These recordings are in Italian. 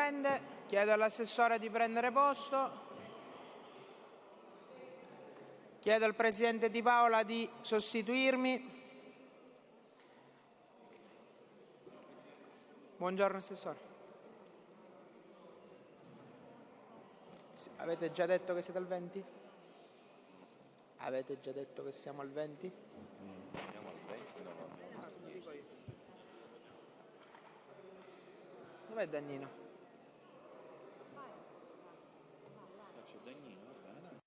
riprende. Chiedo all'assessore di prendere posto. Chiedo al Presidente Di Paola di sostituirmi. Buongiorno Assessore. Avete già detto che siete al 20? Avete già detto che siamo al 20? Siamo al 20, no, al 10. Dov'è Dagnino? C'è Dagnino, va bene.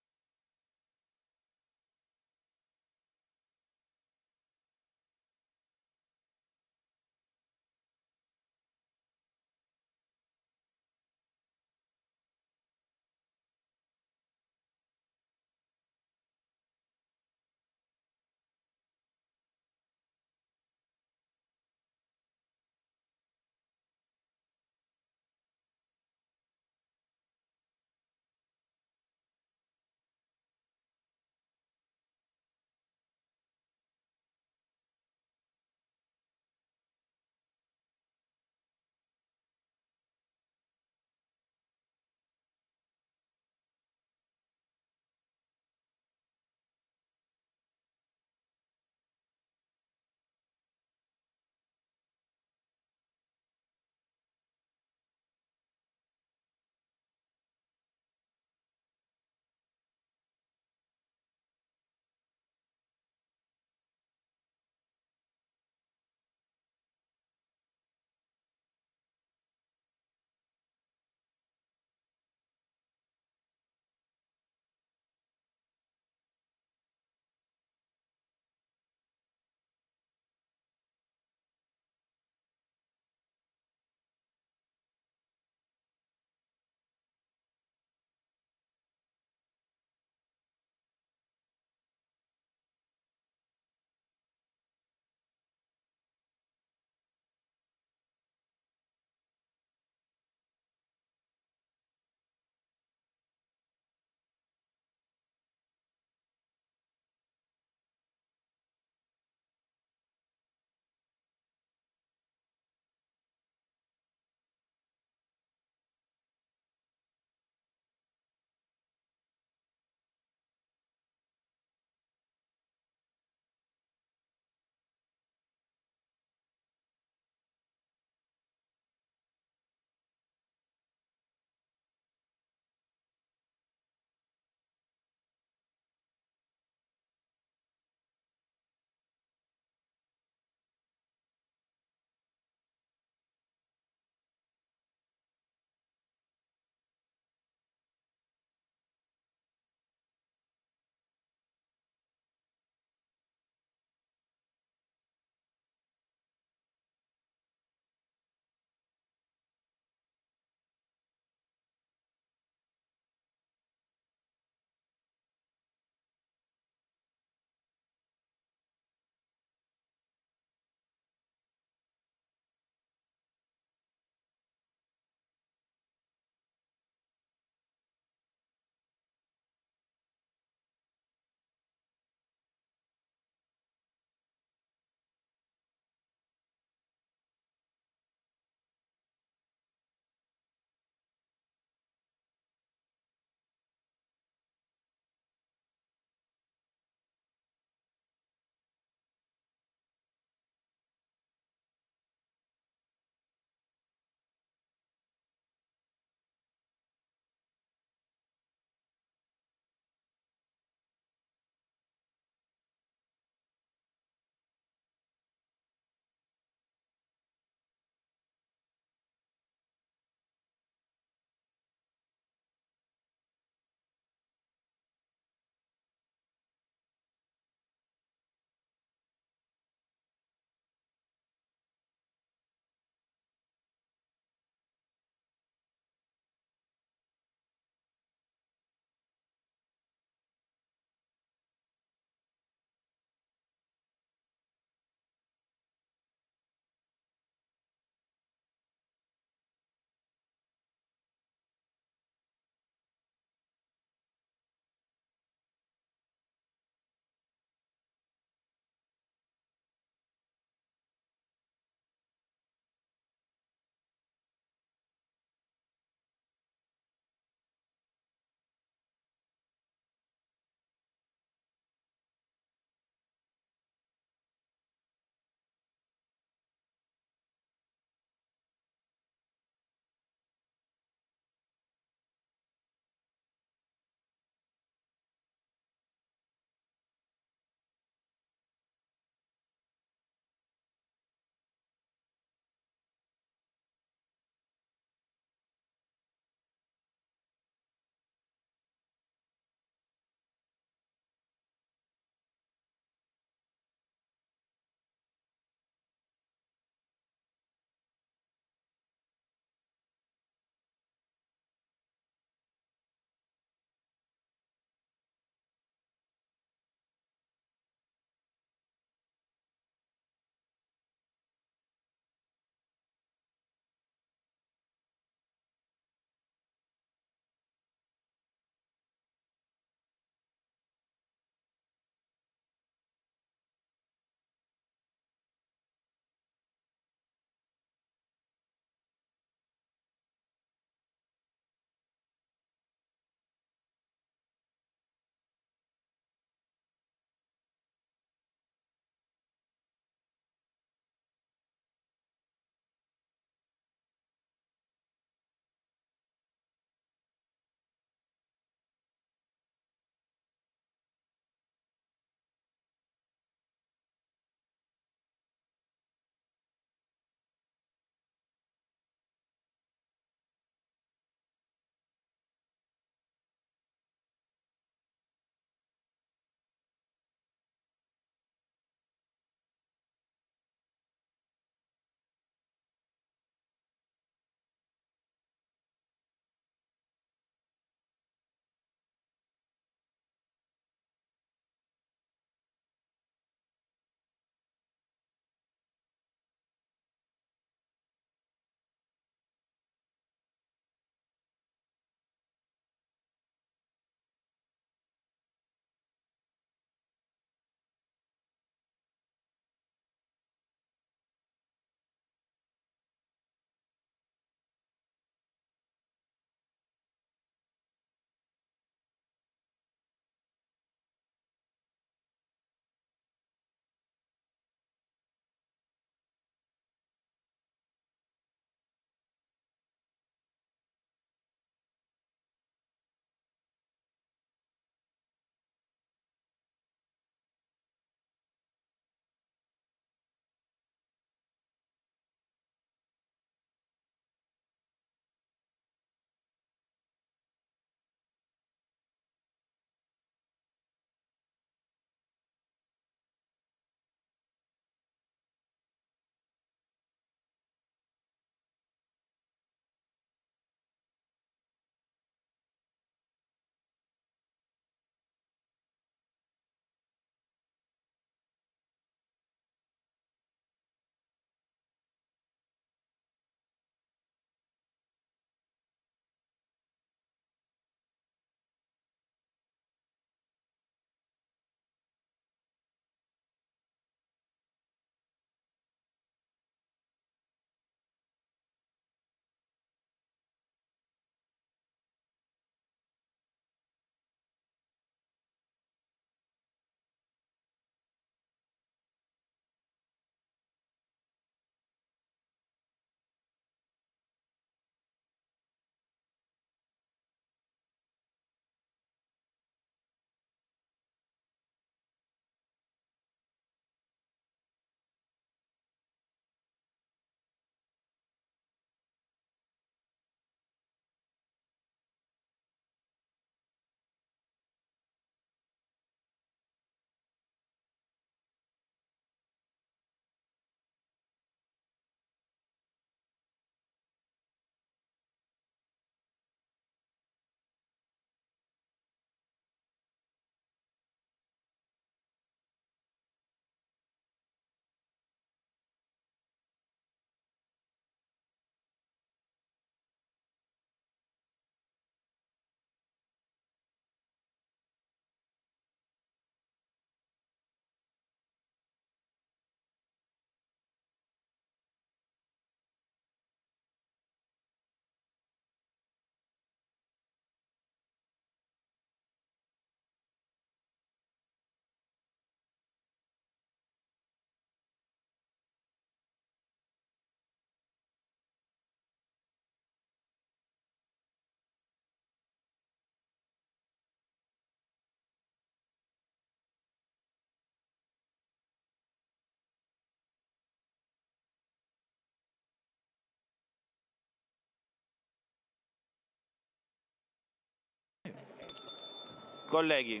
Colleghi,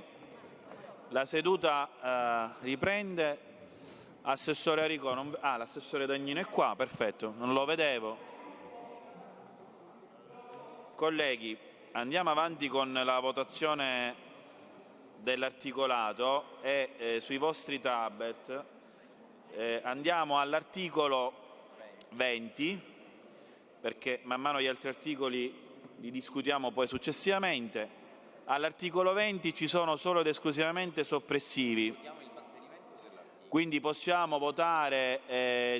la seduta riprende. Assessore Arico, l'assessore Dagnino è qua, perfetto, non lo vedevo. Colleghi, andiamo avanti con la votazione dell'articolato e sui vostri tablet andiamo all'articolo 20, perché man mano gli altri articoli li discutiamo poi successivamente. All'articolo 20 ci sono solo ed esclusivamente soppressivi, quindi possiamo votare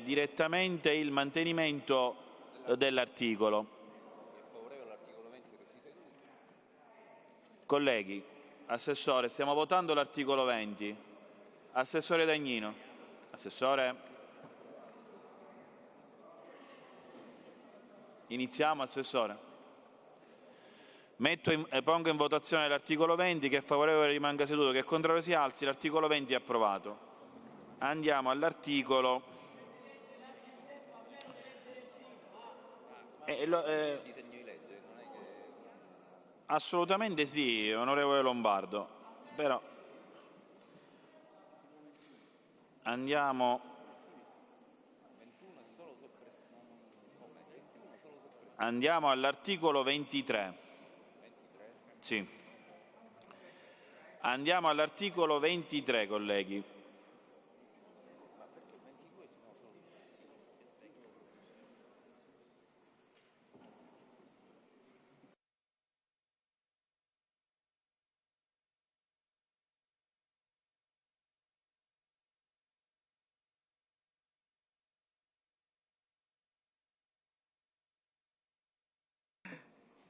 direttamente il mantenimento dell'articolo. Colleghi, Assessore, stiamo votando l'articolo 20. Assessore Dagnino. Assessore. Iniziamo, Assessore. Pongo in votazione l'articolo 20, chi è favorevole rimanga seduto, chi è contrario si alzi. L'articolo 20 è approvato. Andiamo all'articolo... Assolutamente sì, onorevole Lombardo, però andiamo all'articolo 23. Sì. Andiamo all'articolo 23, colleghi.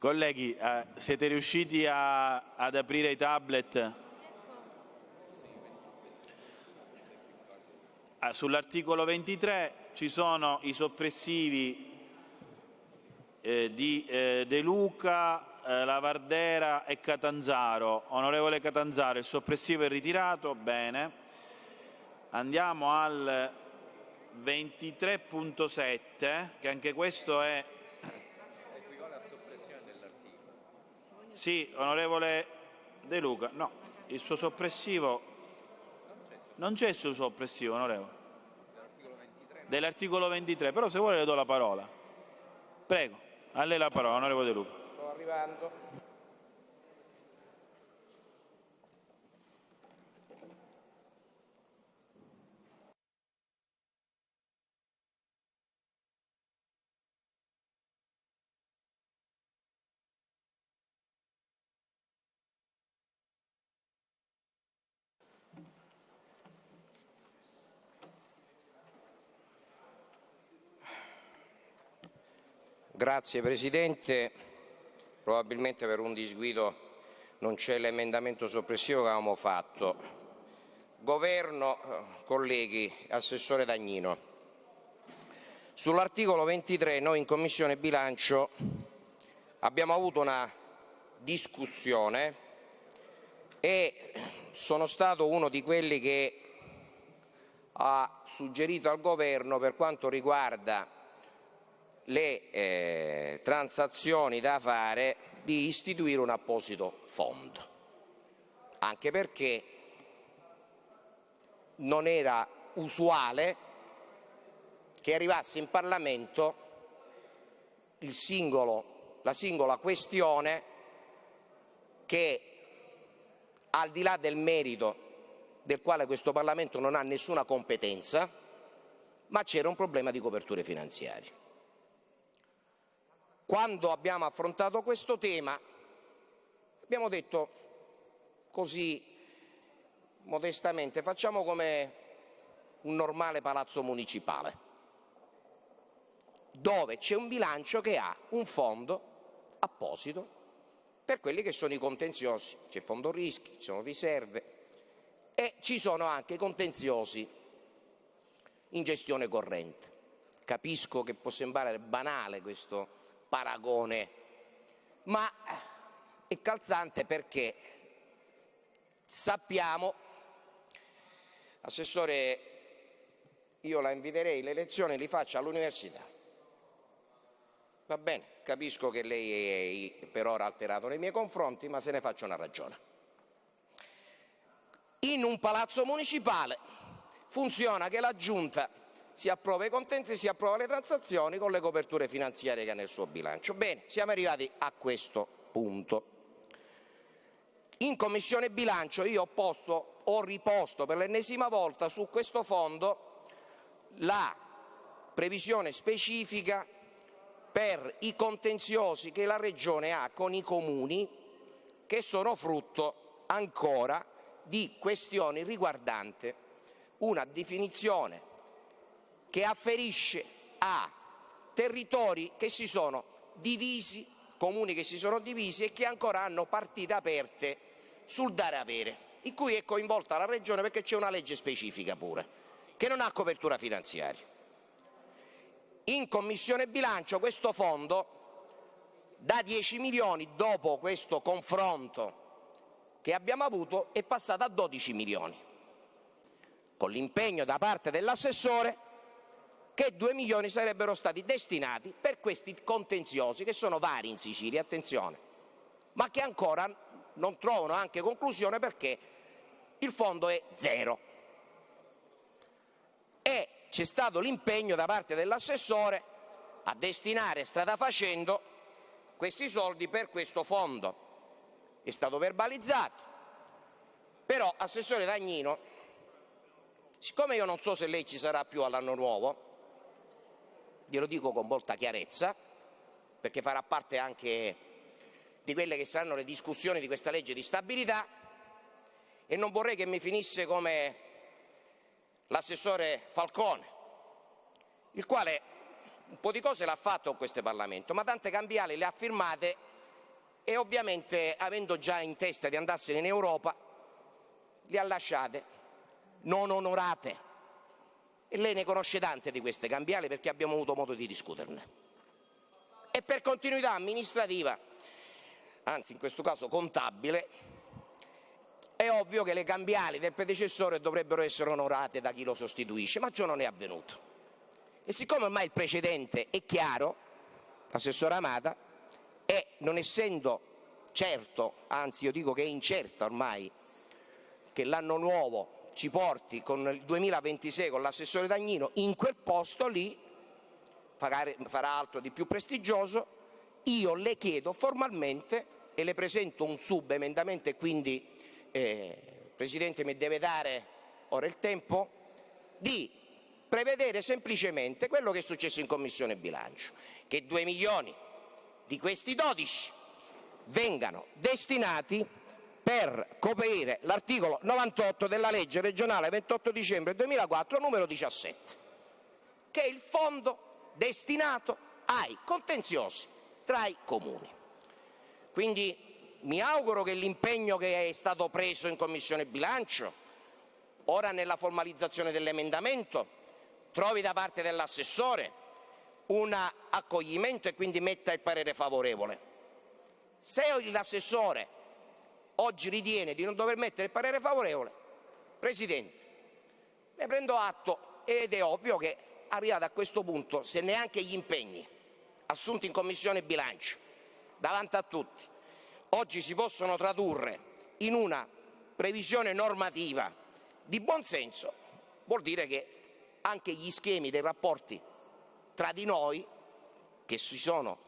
Colleghi, siete riusciti ad aprire i tablet? Sull'articolo 23 ci sono i soppressivi di De Luca, Lavardera e Catanzaro. Onorevole Catanzaro, il soppressivo è ritirato, bene. Andiamo al 23.7, che anche questo è... Sì, onorevole De Luca, no, il suo soppressivo... Non c'è il suo soppressivo, onorevole. Dell'articolo 23, però se vuole le do la parola. Prego, a lei la parola, onorevole De Luca. Sto arrivando. Grazie Presidente, probabilmente per un disguido non c'è l'emendamento soppressivo che avevamo fatto. Governo, colleghi, Assessore Dagnino, sull'articolo 23 noi in Commissione Bilancio abbiamo avuto una discussione e sono stato uno di quelli che ha suggerito al Governo, per quanto riguarda le transazioni da fare, di istituire un apposito fondo, anche perché non era usuale che arrivasse in Parlamento la singola questione che, al di là del merito del quale questo Parlamento non ha nessuna competenza, ma c'era un problema di coperture finanziarie. Quando abbiamo affrontato questo tema abbiamo detto così modestamente: facciamo come un normale palazzo municipale, dove c'è un bilancio che ha un fondo apposito per quelli che sono i contenziosi. C'è fondo rischi, ci sono riserve e ci sono anche contenziosi in gestione corrente. Capisco che può sembrare banale questo paragone, ma è calzante perché sappiamo, Assessore, io la inviterei, le lezioni li faccia all'università, va bene? Capisco che lei è per ora alterato nei miei confronti, ma se ne faccia una ragione. in un palazzo municipale funziona che la Giunta si approva i contenti, si approva le transazioni con le coperture finanziarie che ha nel suo bilancio. Bene, siamo arrivati a questo punto. In Commissione bilancio io ho riposto per l'ennesima volta su questo fondo la previsione specifica per i contenziosi che la Regione ha con i comuni, che sono frutto ancora di questioni riguardanti una definizione che afferisce a territori che si sono divisi, comuni che si sono divisi e che ancora hanno partite aperte sul dare avere, in cui è coinvolta la Regione perché c'è una legge specifica pure, che non ha copertura finanziaria. In Commissione bilancio questo fondo, da 10 milioni, dopo questo confronto che abbiamo avuto, è passato a 12 milioni, con l'impegno da parte dell'assessore che 2 milioni sarebbero stati destinati per questi contenziosi, che sono vari in Sicilia, attenzione, ma che ancora non trovano anche conclusione perché il fondo è zero. E c'è stato l'impegno da parte dell'assessore a destinare strada facendo questi soldi per questo fondo. È stato verbalizzato. Però, assessore Dagnino, siccome io non so se lei ci sarà più all'anno nuovo, glielo dico con molta chiarezza, perché farà parte anche di quelle che saranno le discussioni di questa legge di stabilità, e non vorrei che mi finisse come l'assessore Falcone, il quale un po' di cose l'ha fatto con questo Parlamento, ma tante cambiali le ha firmate e ovviamente, avendo già in testa di andarsene in Europa, le ha lasciate non onorate. E lei ne conosce tante di queste cambiali perché abbiamo avuto modo di discuterne. E per continuità amministrativa, anzi in questo caso contabile, è ovvio che le cambiali del predecessore dovrebbero essere onorate da chi lo sostituisce, ma ciò non è avvenuto. E siccome ormai il precedente è chiaro, assessore Amata, e non essendo certo, anzi io dico che è incerta ormai, che l'anno nuovo ci porti con il 2026 con l'assessore Dagnino in quel posto lì, farà altro di più prestigioso, io le chiedo formalmente e le presento un subemendamento, e quindi Presidente mi deve dare ora il tempo, di prevedere semplicemente quello che è successo in Commissione bilancio, che 2 milioni di questi 12 vengano destinati per coprire l'articolo 98 della legge regionale 28 dicembre 2004 numero 17, che è il fondo destinato ai contenziosi tra i comuni. Quindi mi auguro che l'impegno che è stato preso in Commissione bilancio, ora nella formalizzazione dell'emendamento, trovi da parte dell'assessore un accoglimento e quindi metta il parere favorevole. Se l'assessore oggi ritiene di non dover mettere il parere favorevole, Presidente, ne prendo atto, ed è ovvio che arrivato a questo punto, se neanche gli impegni assunti in Commissione bilancio davanti a tutti oggi si possono tradurre in una previsione normativa di buon senso, vuol dire che anche gli schemi dei rapporti tra di noi, che si sono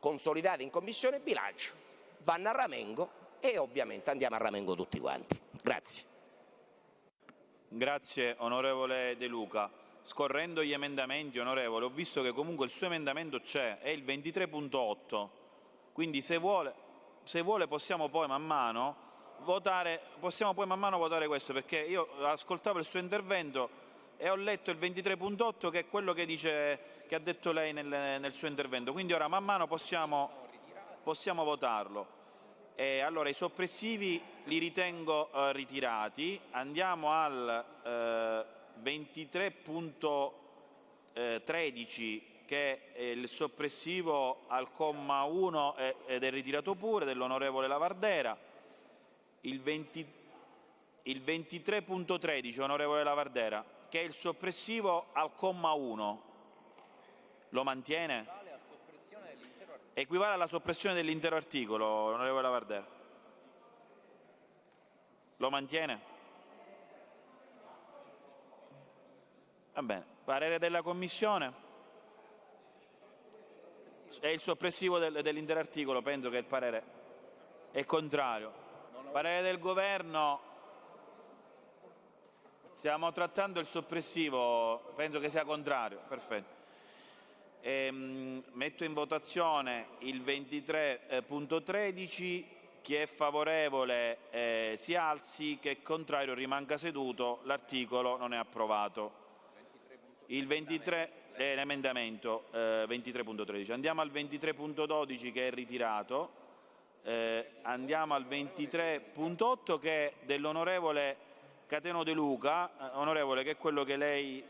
consolidati in Commissione bilancio, vanno a ramengo, e ovviamente andiamo a ramengo tutti quanti. Grazie. Grazie onorevole De Luca. Scorrendo gli emendamenti, onorevole, ho visto che comunque il suo emendamento c'è, è il 23.8, quindi se vuole possiamo poi man mano votare questo, perché io ascoltavo il suo intervento e ho letto il 23.8, che è quello che ha detto lei nel suo intervento, quindi ora man mano possiamo votarlo. Allora i soppressivi li ritengo ritirati. Andiamo al 23.13, che è il soppressivo al comma 1 ed è ritirato pure, dell'onorevole Lavardera. Il 23.13, onorevole Lavardera, che è il soppressivo al comma 1, lo mantiene? Equivale alla soppressione dell'intero articolo, onorevole Lavardera. Lo mantiene? Va bene. Parere della Commissione? È il soppressivo dell'intero articolo, penso che il parere è contrario. Parere del Governo? Stiamo trattando il soppressivo, penso che sia contrario. Perfetto. Metto in votazione il 23.13. Chi è favorevole si alzi, chi è contrario rimanga seduto. L'articolo non è approvato. Il 23 è l'emendamento 23.13. Andiamo al 23.12 che è ritirato. Andiamo al 23.8 che è dell'onorevole Cateno De Luca, onorevole, che è quello che lei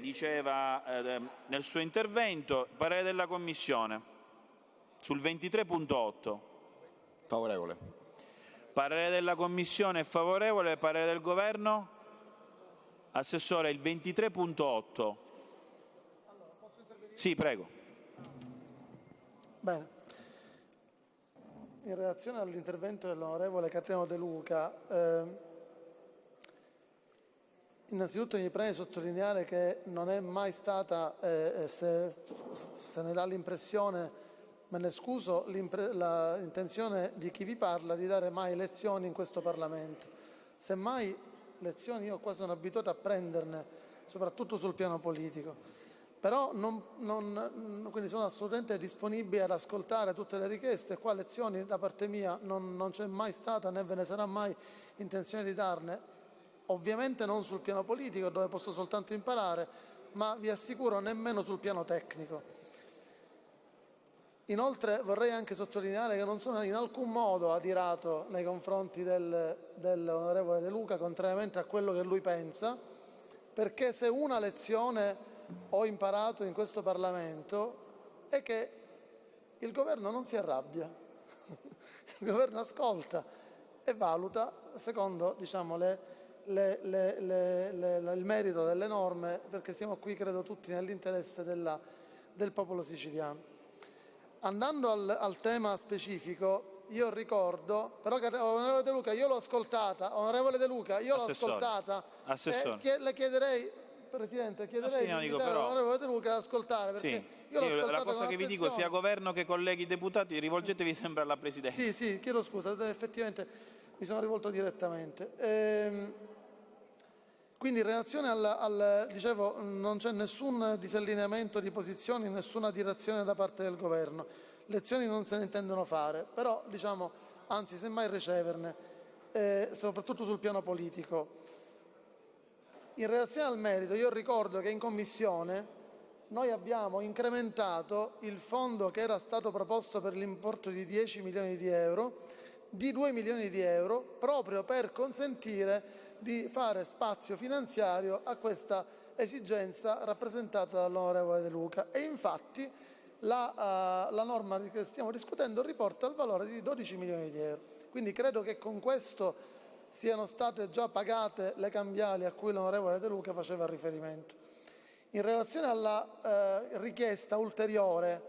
diceva nel suo intervento. Parere della Commissione sul 23.8. Favorevole. Parere della Commissione è favorevole. Parere del Governo? Assessore, il 23.8. Sì, prego. Bene. In relazione all'intervento dell'onorevole Cateno De Luca, innanzitutto mi preme sottolineare che non è mai stata, se ne dà l'impressione, me ne scuso, l'intenzione di chi vi parla di dare mai lezioni in questo Parlamento. Semmai lezioni io qua sono abituato a prenderne, soprattutto sul piano politico. Però quindi sono assolutamente disponibile ad ascoltare tutte le richieste. Qua lezioni da parte mia non c'è mai stata né ve ne sarà mai intenzione di darne. Ovviamente non sul piano politico, dove posso soltanto imparare, ma vi assicuro nemmeno sul piano tecnico. Inoltre vorrei anche sottolineare che non sono in alcun modo adirato nei confronti dell'onorevole De Luca, contrariamente a quello che lui pensa, perché se una lezione ho imparato in questo Parlamento è che il Governo non si arrabbia, il Governo ascolta e valuta secondo, diciamo, il merito delle norme, perché siamo qui, credo, tutti nell'interesse del popolo siciliano. Andando al tema specifico, io ricordo, però onorevole De Luca, io l'ho ascoltata, onorevole De Luca, io l'ho ascoltata, le chiederei, Presidente, chiederei di invitare l'onorevole De Luca ad ascoltare, perché Sì. io l'ho ascoltata La cosa con che vi dico, sia Governo che colleghi deputati, rivolgetevi sempre alla Presidenza. Sì, chiedo scusa, effettivamente mi sono rivolto direttamente. Quindi in relazione dicevo, non c'è nessun disallineamento di posizioni, nessuna direzione da parte del Governo. Lezioni non se ne intendono fare, però diciamo, anzi semmai riceverne, soprattutto sul piano politico. In relazione al merito, io ricordo che in Commissione noi abbiamo incrementato il fondo che era stato proposto per l'importo di 10 milioni di euro, di 2 milioni di euro, proprio per consentire di fare spazio finanziario a questa esigenza rappresentata dall'onorevole De Luca. E infatti la norma che stiamo discutendo riporta il valore di 12 milioni di euro. Quindi credo che con questo siano state già pagate le cambiali a cui l'onorevole De Luca faceva riferimento. In relazione alla richiesta ulteriore,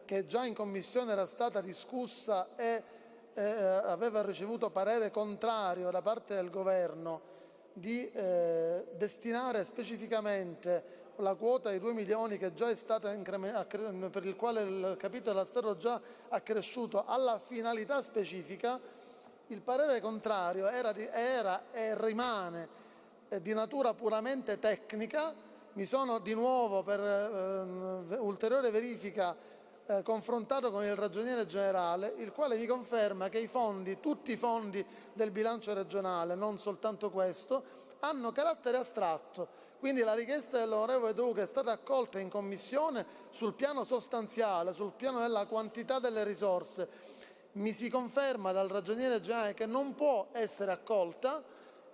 che già in Commissione era stata discussa e aveva ricevuto parere contrario da parte del Governo, di destinare specificamente la quota di 2 milioni che già è stata per il quale il capitolo era stato già accresciuto alla finalità specifica, il parere contrario era e rimane di natura puramente tecnica. Mi sono di nuovo, per ulteriore verifica, confrontato con il Ragioniere Generale, il quale mi conferma che tutti i fondi del bilancio regionale, non soltanto questo, hanno carattere astratto. Quindi la richiesta dell'onorevole De Luca è stata accolta in Commissione sul piano sostanziale, sul piano della quantità delle risorse. Mi si conferma dal Ragioniere Generale che non può essere accolta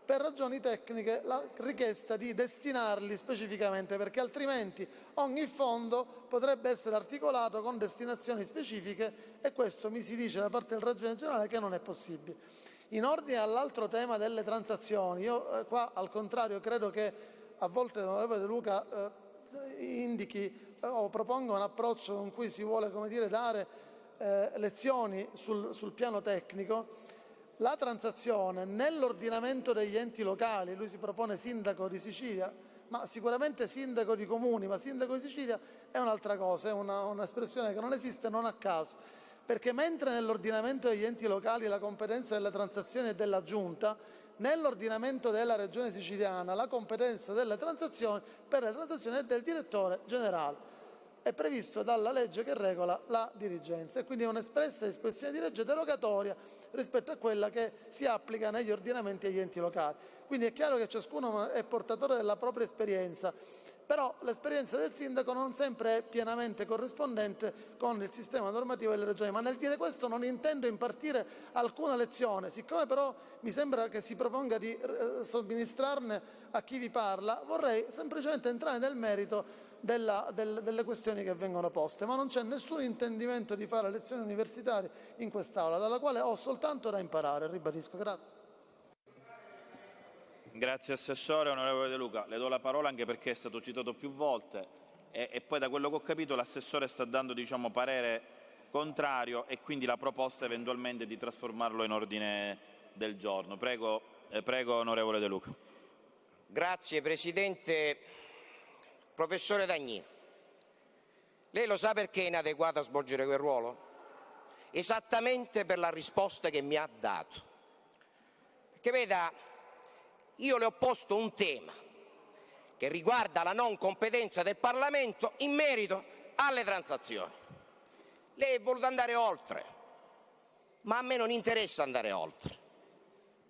per ragioni tecniche la richiesta di destinarli specificamente, perché altrimenti ogni fondo potrebbe essere articolato con destinazioni specifiche e questo mi si dice da parte del Ragioniere Generale che non è possibile. In ordine all'altro tema delle transazioni, io qua al contrario credo che a volte l'onorevole De Luca indichi o proponga un approccio con cui si vuole, come dire, dare lezioni sul piano tecnico. La transazione nell'ordinamento degli enti locali, lui si propone sindaco di Sicilia, ma sicuramente sindaco di comuni, ma sindaco di Sicilia è un'altra cosa, è un'espressione che non esiste non a caso, perché mentre nell'ordinamento degli enti locali la competenza delle transazioni è della Giunta, nell'ordinamento della Regione siciliana la competenza delle transazioni per le transazioni è del direttore generale. È previsto dalla legge che regola la dirigenza e quindi è un'espressa disposizione di legge derogatoria rispetto a quella che si applica negli ordinamenti degli enti locali. Quindi è chiaro che ciascuno è portatore della propria esperienza, però l'esperienza del sindaco non sempre è pienamente corrispondente con il sistema normativo delle regioni. Ma nel dire questo non intendo impartire alcuna lezione, siccome però mi sembra che si proponga di somministrarne a chi vi parla, vorrei semplicemente entrare nel merito delle questioni che vengono poste, ma non c'è nessun intendimento di fare lezioni universitarie in quest'Aula, dalla quale ho soltanto da imparare, ribadisco. Grazie. Grazie Assessore. Onorevole De Luca, le do la parola anche perché è stato citato più volte e poi da quello che ho capito l'Assessore sta dando parere contrario e quindi la proposta eventualmente di trasformarlo in ordine del giorno. Prego onorevole De Luca. Grazie Presidente. Professore D'Agnino, lei lo sa perché è inadeguato a svolgere quel ruolo? Esattamente per la risposta che mi ha dato. Perché veda, io le ho posto un tema che riguarda la non competenza del Parlamento in merito alle transazioni. Lei è voluto andare oltre, ma a me non interessa andare oltre.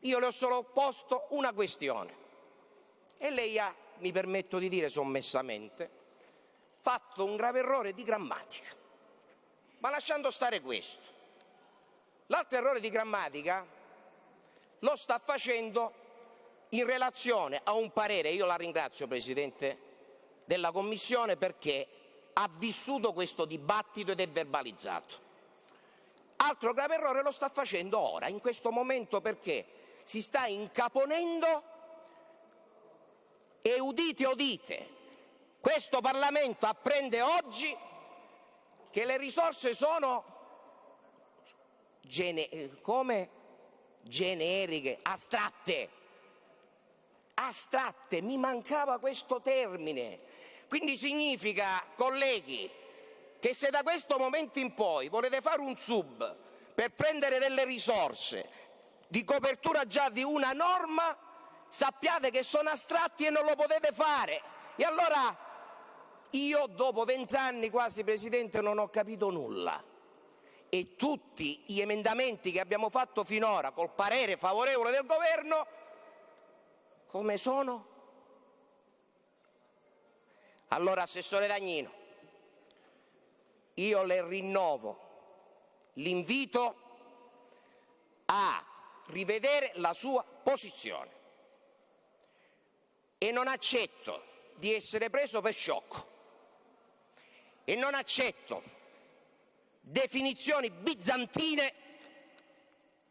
Io le ho solo posto una questione e lei ha, mi permetto di dire sommessamente, fatto un grave errore di grammatica. Ma lasciando stare questo, l'altro errore di grammatica lo sta facendo in relazione a un parere. Io la ringrazio, Presidente della Commissione, perché ha vissuto questo dibattito ed è verbalizzato. Altro grave errore lo sta facendo ora, in questo momento, perché si sta incaponendo e udite, udite, questo Parlamento apprende oggi che le risorse sono generiche, astratte, mi mancava questo termine. Quindi significa, colleghi, che se da questo momento in poi volete fare un sub per prendere delle risorse di copertura già di una norma, sappiate che sono astratti e non lo potete fare. E allora io dopo 20 anni quasi, Presidente, non ho capito nulla. E tutti gli emendamenti che abbiamo fatto finora col parere favorevole del Governo, come sono? Allora, Assessore D'Agnino, io le rinnovo l'invito a rivedere la sua posizione. E non accetto di essere preso per sciocco e non accetto definizioni bizantine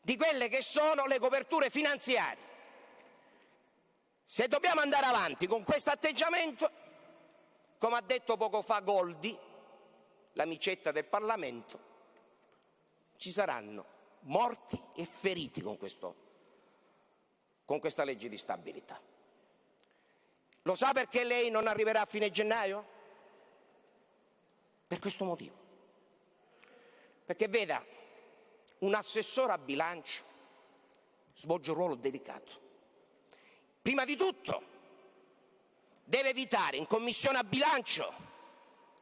di quelle che sono le coperture finanziarie. Se dobbiamo andare avanti con questo atteggiamento, come ha detto poco fa Goldi, l'amicetta del Parlamento, ci saranno morti e feriti con questa legge di stabilità. Lo sa perché lei non arriverà a fine gennaio? Per questo motivo. Perché veda, un assessore a bilancio svolge un ruolo delicato. Prima di tutto deve evitare in Commissione a bilancio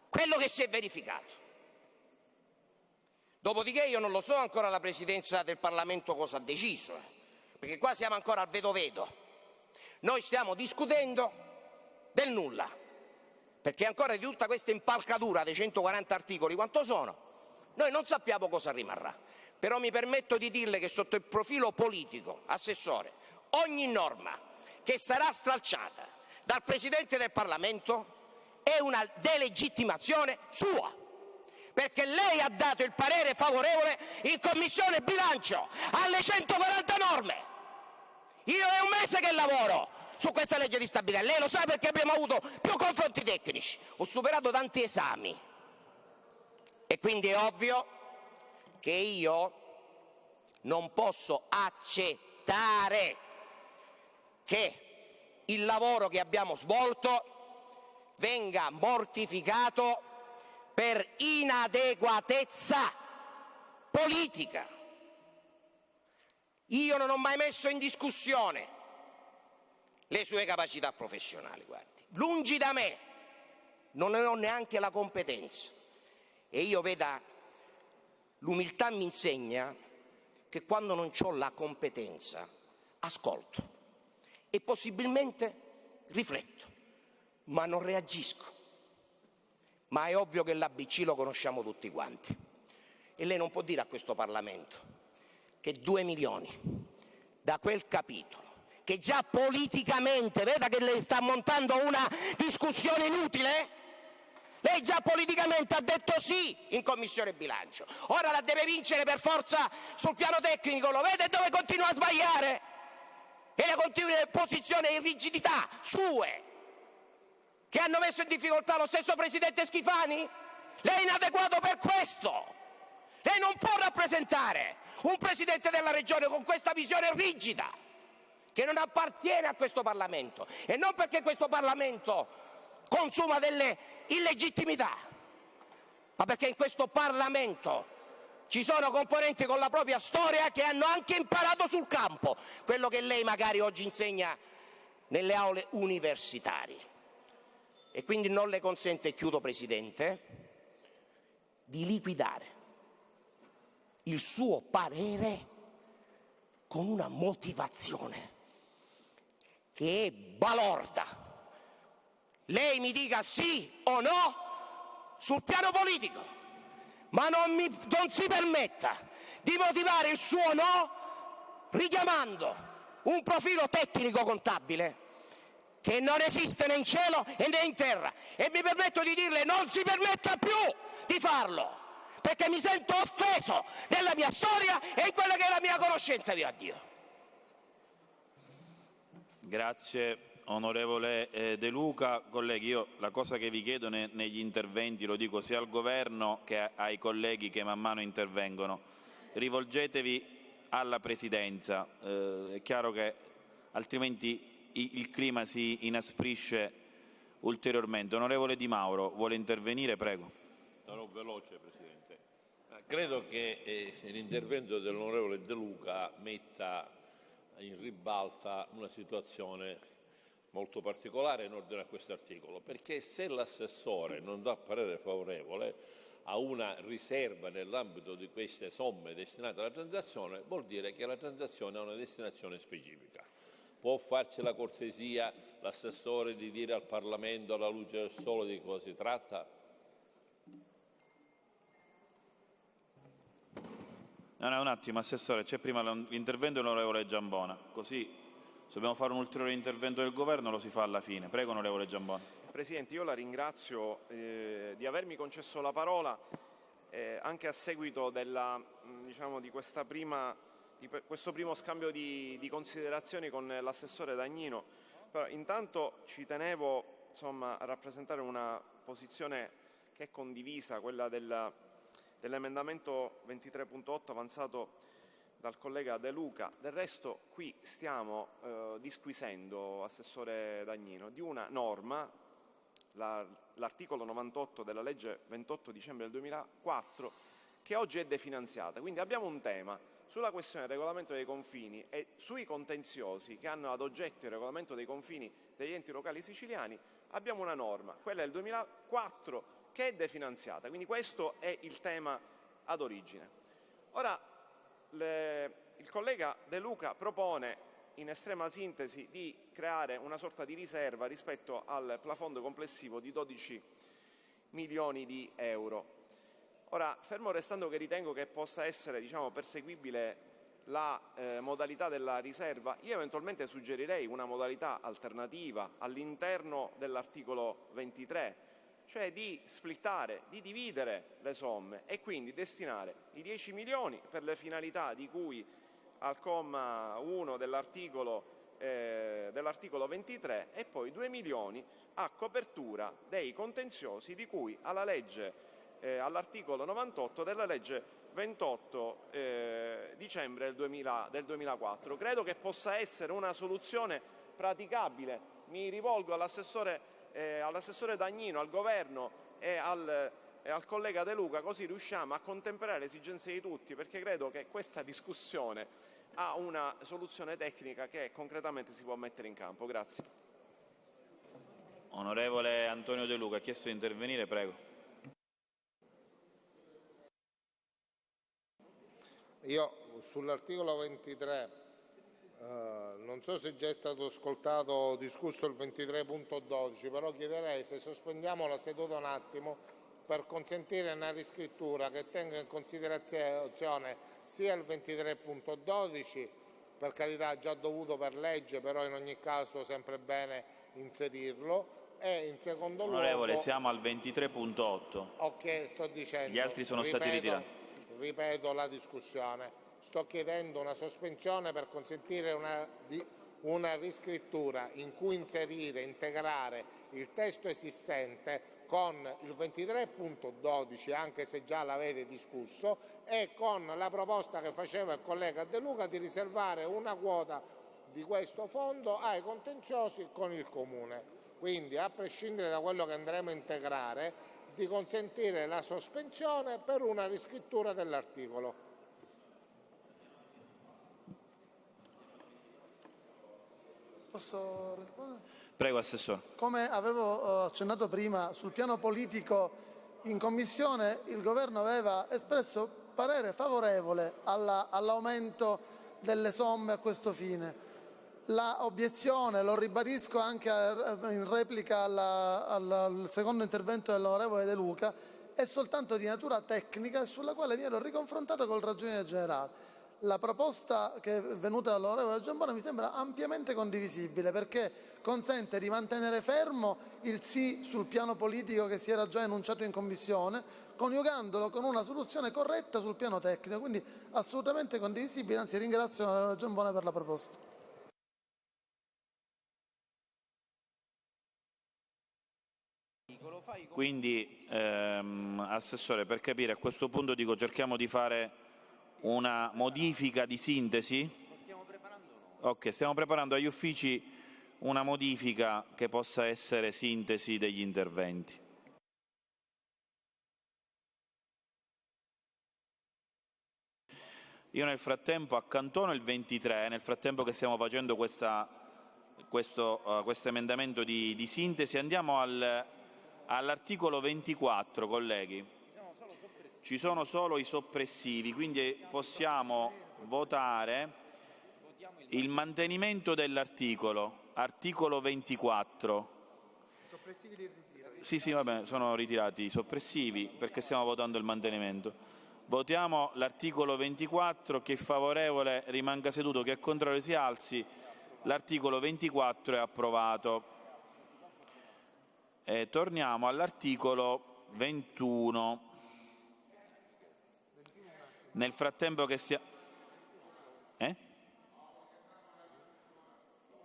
quello che si è verificato. Dopodiché io non lo so ancora la Presidenza del Parlamento cosa ha deciso, perché qua siamo ancora al vedo-vedo. Noi stiamo discutendo del nulla, perché ancora di tutta questa impalcatura dei 140 articoli, quanto sono, noi non sappiamo cosa rimarrà. Però mi permetto di dirle che sotto il profilo politico, Assessore, ogni norma che sarà stralciata dal Presidente del Parlamento è una delegittimazione sua, perché lei ha dato il parere favorevole in Commissione bilancio alle 140 norme. Io è un mese che lavoro su questa legge di stabilità, lei lo sa perché abbiamo avuto più confronti tecnici, ho superato tanti esami e quindi è ovvio che io non posso accettare che il lavoro che abbiamo svolto venga mortificato per inadeguatezza politica. Io non ho mai messo in discussione le sue capacità professionali, guardi, lungi da me, non ne ho neanche la competenza. E io, veda, l'umiltà mi insegna che quando non ho la competenza ascolto e possibilmente rifletto, ma non reagisco. Ma è ovvio che l'ABC lo conosciamo tutti quanti e lei non può dire a questo Parlamento che 2 milioni da quel capitolo, che già politicamente, veda che lei sta montando una discussione inutile, lei già politicamente ha detto sì in Commissione bilancio, ora la deve vincere per forza sul piano tecnico, lo vede dove continua a sbagliare? E le continue posizioni e rigidità sue che hanno messo in difficoltà lo stesso Presidente Schifani? Lei è inadeguato per questo. Lei non può rappresentare un Presidente della Regione con questa visione rigida che non appartiene a questo Parlamento, e non perché questo Parlamento consuma delle illegittimità, ma perché in questo Parlamento ci sono componenti con la propria storia che hanno anche imparato sul campo quello che lei magari oggi insegna nelle aule universitarie. E quindi non le consente, chiudo Presidente, di liquidare il suo parere con una motivazione che è balorda. Lei mi dica sì o no sul piano politico, ma non si permetta di motivare il suo no richiamando un profilo tecnico-contabile che non esiste né in cielo né in terra. E mi permetto di dirle: non si permetta più di farlo, perché mi sento offeso nella mia storia e in quella che è la mia conoscenza, vivaddio. Grazie onorevole De Luca. Colleghi, io la cosa che vi chiedo negli interventi, lo dico sia al Governo che ai colleghi che man mano intervengono: rivolgetevi alla Presidenza, è chiaro che altrimenti il clima si inasprisce ulteriormente. Onorevole Di Mauro, vuole intervenire? Prego. Sarò veloce, Presidente. Credo che l'intervento dell'onorevole De Luca metta in ribalta una situazione molto particolare in ordine a questo articolo, perché se l'assessore non dà parere favorevole a una riserva nell'ambito di queste somme destinate alla transazione, vuol dire che la transazione ha una destinazione specifica. Può farci la cortesia l'assessore di dire al Parlamento, alla luce del sole, di cosa si tratta? No, un attimo, Assessore, c'è prima l'intervento dell'onorevole Giambona, così se dobbiamo fare un ulteriore intervento del Governo lo si fa alla fine. Prego, onorevole Giambona. Presidente, io la ringrazio di avermi concesso la parola anche a seguito di questo primo scambio di considerazioni con l'assessore Dagnino. Però intanto ci tenevo a rappresentare una posizione che è condivisa, quella dell'emendamento 23.8 avanzato dal collega De Luca. Del resto qui stiamo disquisendo, assessore Dagnino, di una norma, l'articolo 98 della legge 28 dicembre del 2004, che oggi è definanziata. Quindi abbiamo un tema sulla questione del regolamento dei confini e sui contenziosi che hanno ad oggetto il regolamento dei confini degli enti locali siciliani. Abbiamo una norma, quella del 2004, che è definanziata. Quindi questo è il tema ad origine. Ora, il collega De Luca propone in estrema sintesi di creare una sorta di riserva rispetto al plafond complessivo di 12 milioni di euro. Ora, fermo restando che ritengo che possa essere perseguibile la modalità della riserva, io eventualmente suggerirei una modalità alternativa all'interno dell'articolo 23, cioè di splittare, di dividere le somme e quindi destinare i 10 milioni per le finalità di cui al comma 1 dell'articolo 23 e poi 2 milioni a copertura dei contenziosi di cui all'articolo 98 della legge 28 dicembre del 2004. Credo che possa essere una soluzione praticabile mi rivolgo all'assessore Dagnino, al governo e al collega De Luca, così riusciamo a contemperare le esigenze di tutti, perché credo che questa discussione ha una soluzione tecnica che concretamente si può mettere in campo. Grazie. Onorevole Antonio De Luca, ha chiesto di intervenire, prego. Io sull'articolo 23, non so se già è stato ascoltato o discusso il 23.12, però chiederei se sospendiamo la seduta un attimo per consentire una riscrittura che tenga in considerazione sia il 23.12, per carità già dovuto per legge, però in ogni caso sempre bene inserirlo, e in secondo luogo... Onorevole, siamo al 23.8. Ok, sto dicendo... Gli altri sono stati ritirati. Ripeto la discussione. Sto chiedendo una sospensione per consentire una riscrittura in cui integrare il testo esistente con il 23.12, anche se già l'avete discusso, e con la proposta che faceva il collega De Luca di riservare una quota di questo fondo ai contenziosi con il Comune. Quindi, a prescindere da quello che andremo a integrare, di consentire la sospensione per una riscrittura dell'articolo. Posso rispondere? Prego, Assessore. Come avevo accennato prima, sul piano politico in Commissione il Governo aveva espresso parere favorevole all'aumento delle somme a questo fine. La obiezione, lo ribadisco anche in replica al secondo intervento dell'onorevole De Luca, è soltanto di natura tecnica e sulla quale mi ero riconfrontato col Ragioniere Generale. La proposta che è venuta dall'onorevole Giambona mi sembra ampiamente condivisibile, perché consente di mantenere fermo il sì sul piano politico che si era già enunciato in Commissione, coniugandolo con una soluzione corretta sul piano tecnico, quindi assolutamente condivisibile, anzi ringrazio l'onorevole Giambona per la proposta. Quindi, Assessore, per capire, a questo punto dico cerchiamo di fare una modifica di sintesi. Ok, stiamo preparando agli uffici una modifica che possa essere sintesi degli interventi. Io nel frattempo accantono il 23, nel frattempo che stiamo facendo questo emendamento di sintesi. Andiamo all'articolo 24, colleghi. Ci sono solo i soppressivi, quindi possiamo votare il mantenimento dell'articolo, articolo 24. Soppressivi li ritiro. Sì, va bene, sono ritirati i soppressivi perché stiamo votando il mantenimento. Votiamo l'articolo 24, chi è favorevole rimanga seduto, chi è contrario si alzi. L'articolo 24 è approvato. Torniamo all'articolo 21. Nel frattempo che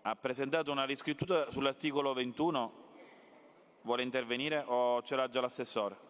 ha presentato una riscrittura sull'articolo 21, vuole intervenire o ce l'ha già l'assessore?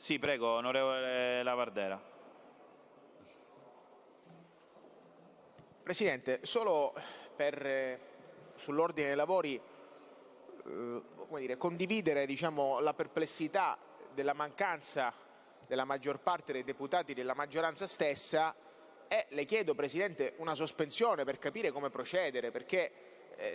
Sì, prego, onorevole Lavardera. Presidente, solo sull'ordine dei lavori condividere la perplessità della mancanza della maggior parte dei deputati della maggioranza stessa e le chiedo, Presidente, una sospensione per capire come procedere, perché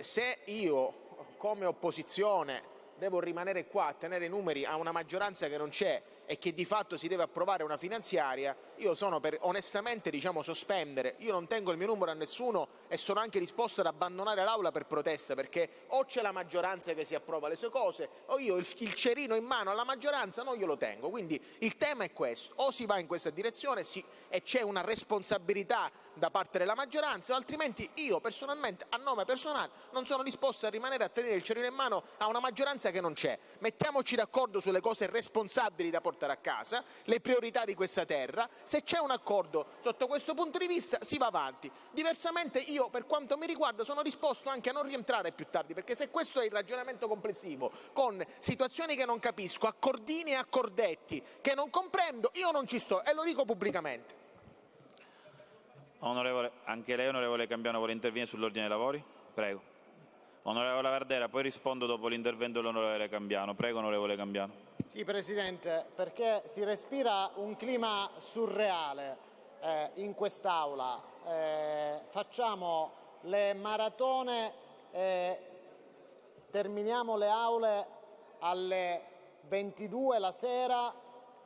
se io come opposizione devo rimanere qua a tenere i numeri a una maggioranza che non c'è e che di fatto si deve approvare una finanziaria, io sono per onestamente sospendere. Io non tengo il mio numero a nessuno e sono anche disposto ad abbandonare l'Aula per protesta, perché o c'è la maggioranza che si approva le sue cose o io il cerino in mano alla maggioranza non glielo tengo. Quindi il tema è questo: o si va in questa direzione e c'è una responsabilità da parte della maggioranza, o altrimenti io personalmente, a nome personale, non sono disposto a rimanere a tenere il cerino in mano a una maggioranza che non c'è. Mettiamoci d'accordo sulle cose responsabili da portare a casa, le priorità di questa terra. Se c'è un accordo sotto questo punto di vista si va avanti, diversamente io, per quanto mi riguarda, sono disposto anche a non rientrare più tardi, perché se questo è il ragionamento complessivo, con situazioni che non capisco, accordini e accordetti che non comprendo, io non ci sto e lo dico pubblicamente. Anche lei, onorevole Cambiano, vuole intervenire sull'ordine dei lavori? Prego. Onorevole Lavardera, poi rispondo dopo l'intervento dell'onorevole Cambiano. Prego, onorevole Cambiano. Sì, Presidente, perché si respira un clima surreale in quest'Aula. Facciamo le maratone, terminiamo le aule alle 22 la sera,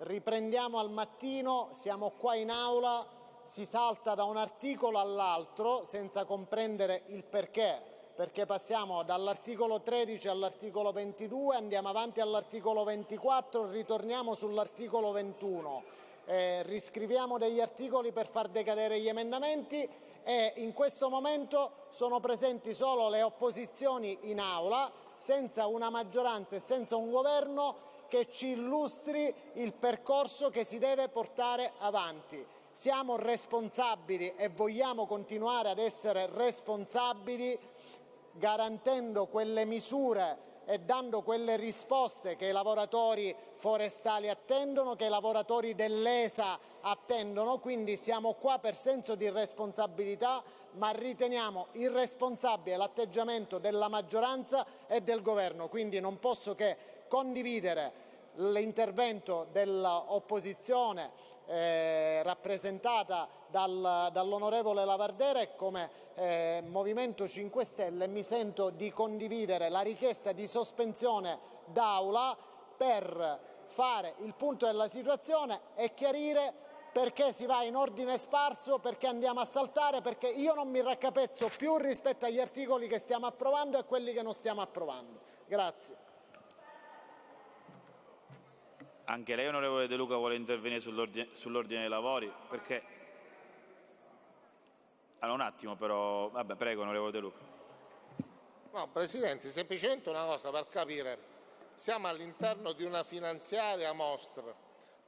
riprendiamo al mattino, siamo qua in Aula, si salta da un articolo all'altro senza comprendere il perché passiamo dall'articolo 13 all'articolo 22, andiamo avanti all'articolo 24, ritorniamo sull'articolo 21, riscriviamo degli articoli per far decadere gli emendamenti e in questo momento sono presenti solo le opposizioni in Aula, senza una maggioranza e senza un governo che ci illustri il percorso che si deve portare avanti. Siamo responsabili e vogliamo continuare ad essere responsabili, garantendo quelle misure e dando quelle risposte che i lavoratori forestali attendono, che i lavoratori dell'ESA attendono. Quindi siamo qua per senso di responsabilità, ma riteniamo irresponsabile l'atteggiamento della maggioranza e del governo. Quindi non posso che condividere l'intervento dell'opposizione rappresentata dall'onorevole Lavardera e come Movimento 5 Stelle mi sento di condividere la richiesta di sospensione d'Aula per fare il punto della situazione e chiarire perché si va in ordine sparso, perché andiamo a saltare, perché io non mi raccapezzo più rispetto agli articoli che stiamo approvando e quelli che non stiamo approvando. Grazie. Anche lei, onorevole De Luca, vuole intervenire sull'ordine dei lavori? Perché... Allora, un attimo però... Vabbè, prego, onorevole De Luca. No, Presidente, semplicemente una cosa per capire. Siamo all'interno di una finanziaria a mostra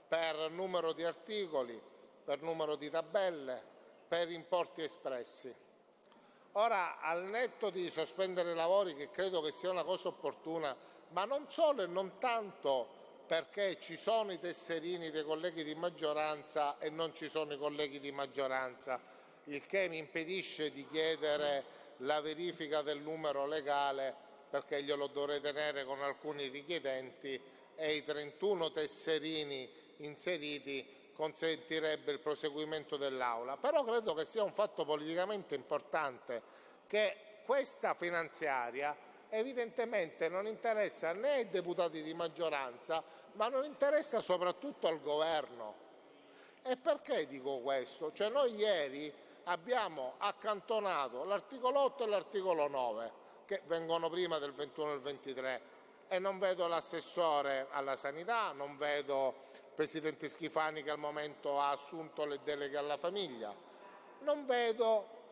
per numero di articoli, per numero di tabelle, per importi espressi. Ora, al netto di sospendere i lavori, che credo che sia una cosa opportuna, ma non solo e non tanto perché ci sono i tesserini dei colleghi di maggioranza e non ci sono i colleghi di maggioranza, il che mi impedisce di chiedere la verifica del numero legale, perché glielo dovrei tenere con alcuni richiedenti e i 31 tesserini inseriti consentirebbe il proseguimento dell'Aula. Però credo che sia un fatto politicamente importante che questa finanziaria evidentemente non interessa né ai deputati di maggioranza, ma non interessa soprattutto al governo. E perché dico questo? Cioè noi ieri abbiamo accantonato l'articolo 8 e l'articolo 9, che vengono prima del 21 e il 23, e non vedo l'assessore alla sanità, non vedo il presidente Schifani che al momento ha assunto le deleghe alla famiglia, non vedo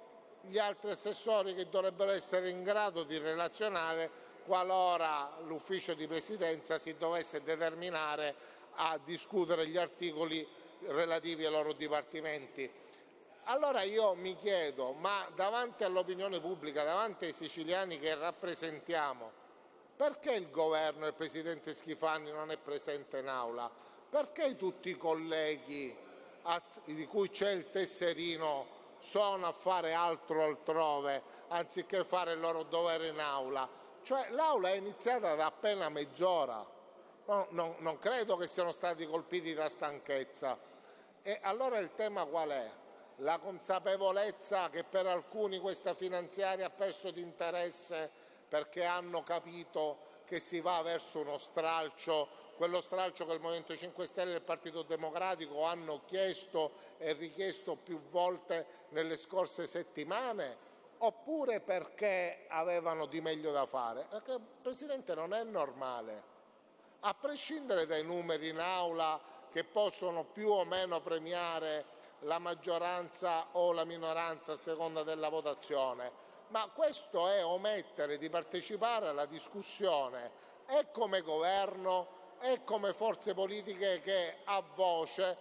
gli altri assessori che dovrebbero essere in grado di relazionare qualora l'ufficio di presidenza si dovesse determinare a discutere gli articoli relativi ai loro dipartimenti. Allora io mi chiedo, ma davanti all'opinione pubblica, davanti ai siciliani che rappresentiamo, perché il governo e il presidente Schifani non è presente in Aula? perché tutti i colleghi di cui c'è il tesserino sono a fare altro altrove anziché fare il loro dovere in aula? Cioè l'aula è iniziata da appena mezz'ora, non credo che siano stati colpiti da stanchezza. E allora il tema qual è? La consapevolezza che per alcuni questa finanziaria ha perso di interesse perché hanno capito che si va verso uno stralcio, quello stralcio che il Movimento 5 Stelle e il Partito Democratico hanno chiesto e richiesto più volte nelle scorse settimane, oppure perché avevano di meglio da fare? Perché, Presidente, non è normale, a prescindere dai numeri in aula che possono più o meno premiare la maggioranza o la minoranza a seconda della votazione, ma questo è omettere di partecipare alla discussione e come governo e come forze politiche che a voce,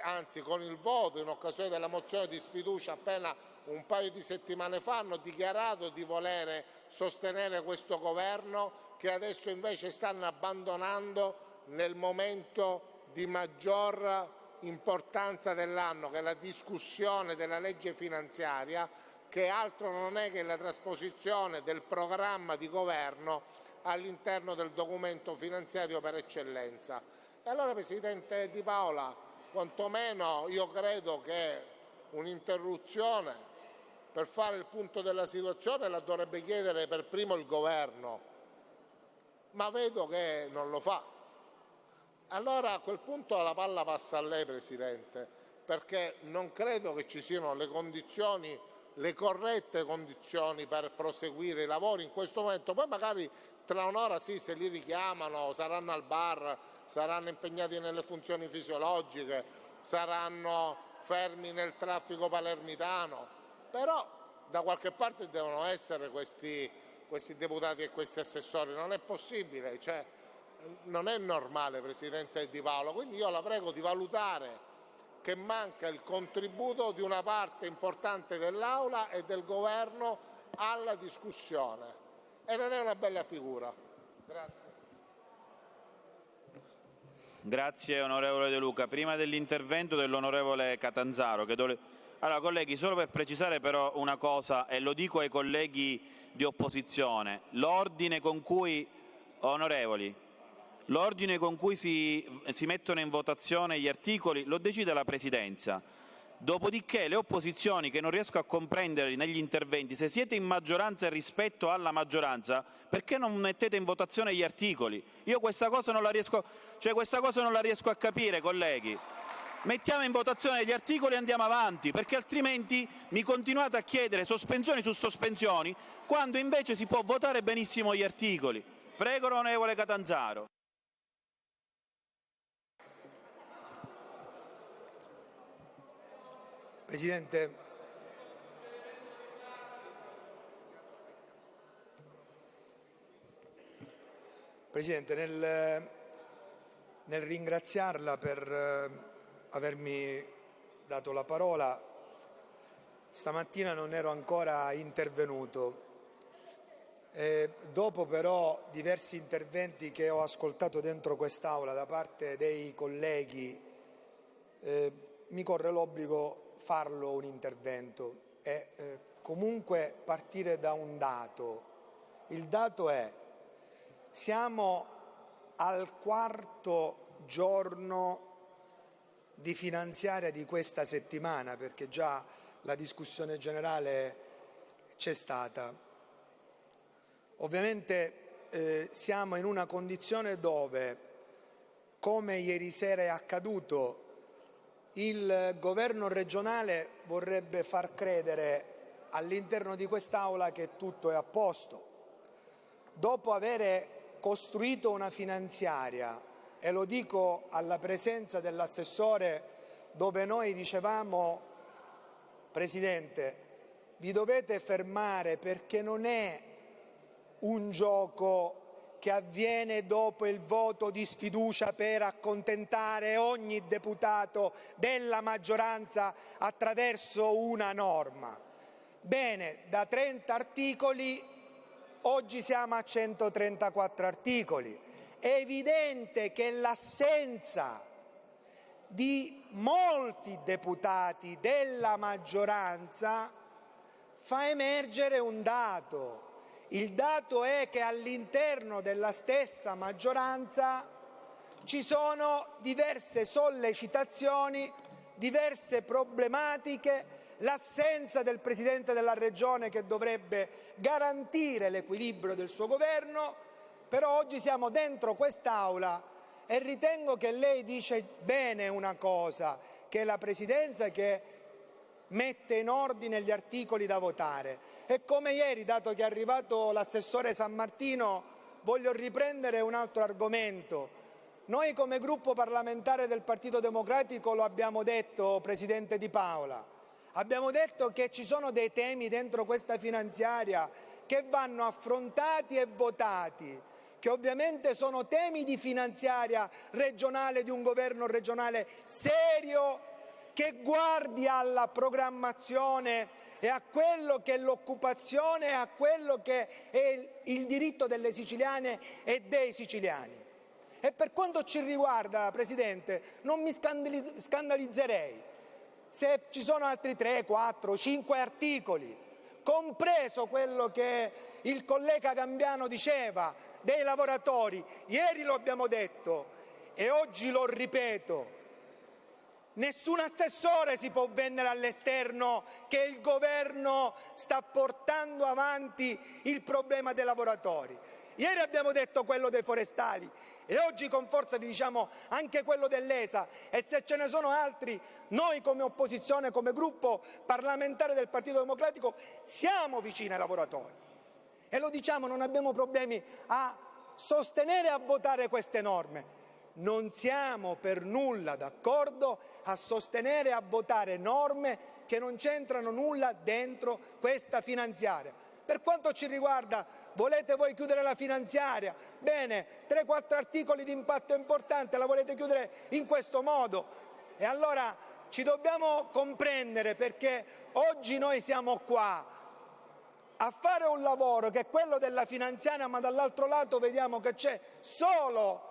anzi con il voto in occasione della mozione di sfiducia appena un paio di settimane fa, hanno dichiarato di volere sostenere questo governo, che adesso invece stanno abbandonando nel momento di maggior importanza dell'anno, che è la discussione della legge finanziaria, che altro non è che la trasposizione del programma di governo all'interno del documento finanziario per eccellenza. E allora, Presidente Di Paola, quantomeno io credo che un'interruzione per fare il punto della situazione la dovrebbe chiedere per primo il governo, ma vedo che non lo fa. Allora a quel punto la palla passa a lei, Presidente, perché non credo che ci siano le condizioni, le corrette condizioni per proseguire i lavori in questo momento. Poi magari tra un'ora sì, se li richiamano, saranno al bar, saranno impegnati nelle funzioni fisiologiche, saranno fermi nel traffico palermitano, però da qualche parte devono essere questi deputati e questi assessori, non è possibile, cioè, non è normale, Presidente Di Paola. Quindi io la prego di valutare che manca il contributo di una parte importante dell'Aula e del Governo alla discussione, e non è una bella figura. Grazie. Grazie onorevole De Luca. Prima dell'intervento dell'onorevole Catanzaro, allora colleghi, solo per precisare però una cosa, e lo dico ai colleghi di opposizione, l'ordine con cui si mettono in votazione gli articoli lo decide la Presidenza. Dopodiché le opposizioni, che non riesco a comprendere negli interventi, se siete in maggioranza rispetto alla maggioranza, perché non mettete in votazione gli articoli? Io questa cosa non la riesco a capire, colleghi. Mettiamo in votazione gli articoli e andiamo avanti, perché altrimenti mi continuate a chiedere sospensioni su sospensioni, quando invece si può votare benissimo gli articoli. Prego onorevole Catanzaro. Presidente, nel ringraziarla per avermi dato la parola, stamattina non ero ancora intervenuto. Dopo però diversi interventi che ho ascoltato dentro quest'Aula da parte dei colleghi, mi corre l'obbligo farlo un intervento e comunque partire da un dato. Il dato è: siamo al quarto giorno di finanziaria di questa settimana, perché già la discussione generale c'è stata. Ovviamente siamo in una condizione dove, come ieri sera è accaduto, il governo regionale vorrebbe far credere all'interno di quest'Aula che tutto è a posto. Dopo aver costruito una finanziaria, e lo dico alla presenza dell'assessore, dove noi dicevamo: Presidente, vi dovete fermare perché non è un gioco che avviene dopo il voto di sfiducia per accontentare ogni deputato della maggioranza attraverso una norma. Bene, da 30 articoli oggi siamo a 134 articoli. È evidente che l'assenza di molti deputati della maggioranza fa emergere un dato. Il dato è che all'interno della stessa maggioranza ci sono diverse sollecitazioni, diverse problematiche, l'assenza del Presidente della Regione che dovrebbe garantire l'equilibrio del suo governo, però oggi siamo dentro quest'Aula e ritengo che lei dice bene una cosa, che è la Presidenza che mette in ordine gli articoli da votare. E come ieri, dato che è arrivato l'assessore San Martino, voglio riprendere un altro argomento. Noi come gruppo parlamentare del Partito Democratico lo abbiamo detto, Presidente Di Paola, abbiamo detto che ci sono dei temi dentro questa finanziaria che vanno affrontati e votati, che ovviamente sono temi di finanziaria regionale, di un governo regionale serio che guardi alla programmazione e a quello che è l'occupazione e a quello che è il diritto delle siciliane e dei siciliani. E per quanto ci riguarda, Presidente, non mi scandalizzerei se ci sono altri 3, 4, 5 articoli, compreso quello che il collega Gambiano diceva dei lavoratori. Ieri lo abbiamo detto e oggi lo ripeto. Nessun assessore si può vendere all'esterno che il governo sta portando avanti il problema dei lavoratori. Ieri abbiamo detto quello dei forestali e oggi con forza vi diciamo anche quello dell'ESA, e se ce ne sono altri noi come opposizione, come gruppo parlamentare del Partito Democratico siamo vicini ai lavoratori e lo diciamo, non abbiamo problemi a sostenere e a votare queste norme. Non siamo per nulla d'accordo a sostenere e a votare norme che non c'entrano nulla dentro questa finanziaria. Per quanto ci riguarda, volete voi chiudere la finanziaria? Bene, 3-4 articoli di impatto importante la volete chiudere in questo modo. E allora ci dobbiamo comprendere, perché oggi noi siamo qua a fare un lavoro che è quello della finanziaria, ma dall'altro lato vediamo che c'è solo